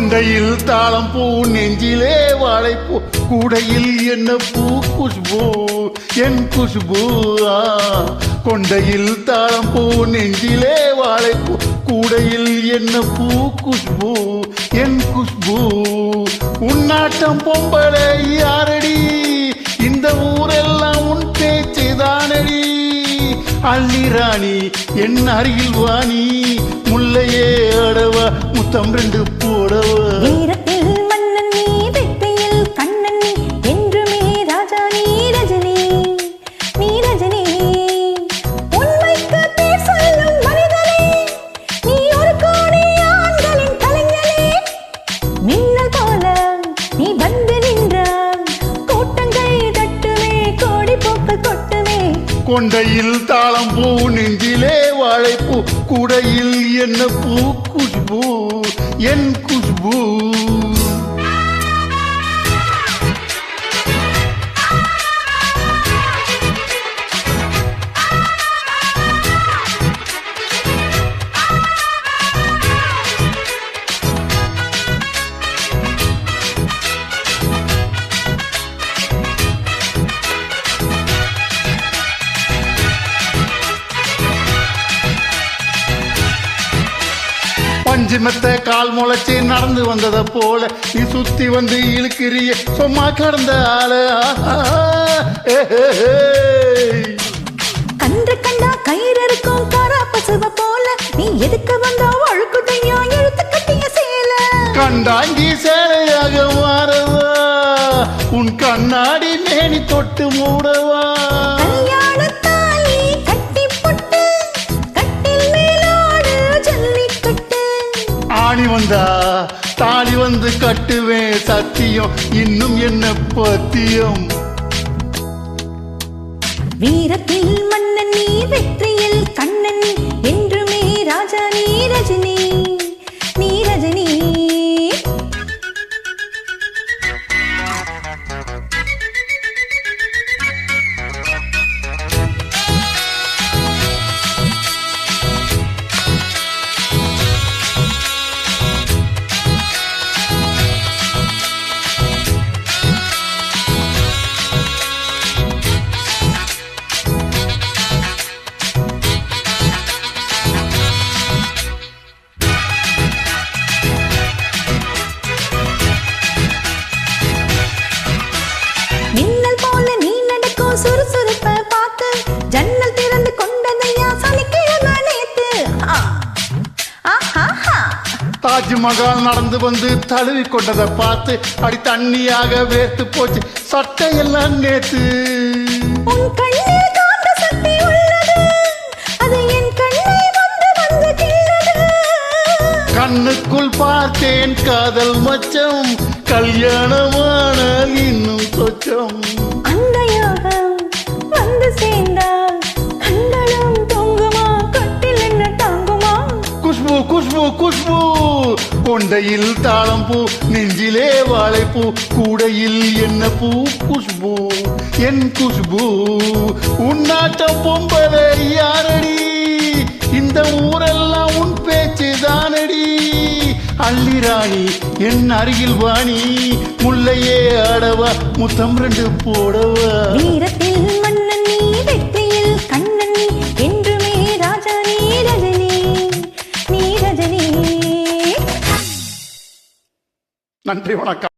கொண்டையில் தாளம் பூ நெஞ்சிலே வாழைப்பூ கூடையில் என்ன பூ குஷ்பு என் குஷ்பு கொண்டையில் தாளம் பூ நெஞ்சிலே வாழைப்பூ கூடையில் என்ன பூ குஷ்பு என் குஷ்பு உன்னாட்டம் பொம்பளை யாரடி இந்த ஊரெல்லாம் உன் பேச்சு தானடி அள்ளி ராணி என் அருகில் வாணி முல்லையே அடவா முத்தம் ரெண்டு போடவா வீரத்தில் மன்னன் நீ வெற்றியில் கண்ணன் நீ என்றுமே ராஜா நீ ரஜினி நீ ரஜினி உண்மைக்கு பேர் சொல்லும் மனிதனே நீ ஒரு கோடி ஆண்களின் கலைஞனே மின்னல் போல நீ வந்து நின்றால் கூட்டங்கள் தட்டுமே கோடி பூக்கள் கொட்டுமே கொண்டையில் தாளம் பூ நெஞ்சிலே வாழைப்பூ கூடையில் என்ன பூ குஷ்பு என் குஷ்பு பஞ்சுமெத்த கால் முளைச்சி நடந்து வந்தத போல நீ சுத்தி வந்து இழுக்கிறிய சும்மா கடந்த ஆள கன்று கண்டா கயிறு இருக்கும் காரா பசுவ போல நீ எதுக்கு வந்தா வழுக்குதையா எழுத்து கட்டிய சேல கண்டாங்கி சேலையாக மாறவா உன் கண்ணாடி மேனி தொட்டு மூடவா கல்யாணத்தாலி கட்டி பொட்டு கட்டில் மேலோடு ஜல்லிக்கட்டு ஆணி வந்தா தாலி வந்து கட்டுவேன் சத்தியம் இன்னும் என்ன பத்தியம் வீரத்தில் மன்னன் நீ வெற்றியில் கண்ணன் நீ என்றுமே ராஜா நீ ரஜினி நீ ரஜினி மின்னல் போல நீ நடக்கும் சுறுசுறுப்ப பார்த்து ஜன்னல் திறந்து கொண்டதையா சனிக்கிழமை நேத்து தாஜ்மஹால் நடந்து வந்து தழுவி கொண்டதை பார்த்து அடி தண்ணியாக வேர்த்து போச்சு சட்டையெல்லாம் நேத்து உன் கண்ணில் காந்த சக்தி உள்ளது அது என் கண்ணை வந்து வந்து கிள்ளது கண்ணுக்குள் பார்த்தேன் காதல் மச்சம் கல்யாணமான இன்னும் சொச்சம் அந்த யோகம் வந்து சேர்ந்தால் கண்களும் தொங்குமா கட்டில் என்ன தாங்குமா குஷ்பு குஷ்பு குஷ்பு கொண்டையில் தாளம் பூ நெஞ்சிலே வாழைப்பூ கூடையில் என்ன பூ குஷ்பு என் குஷ்பு உன்னாட்டம் பொம்பளை யாரடி இந்த ஊரெல்லாம் உன் பேச்சு தானடி அள்ளி ராணி என் அருகில் வாணி முல்லையே ஆடவா முத்தம் ரெண்டு போடவா வீரத்தில் மன்னன் நீ வெற்றியில் கண்ணன் நீ என்றுமே ராஜா நீ ரஜினி நீ ரஜினி நன்றி வணக்கம்.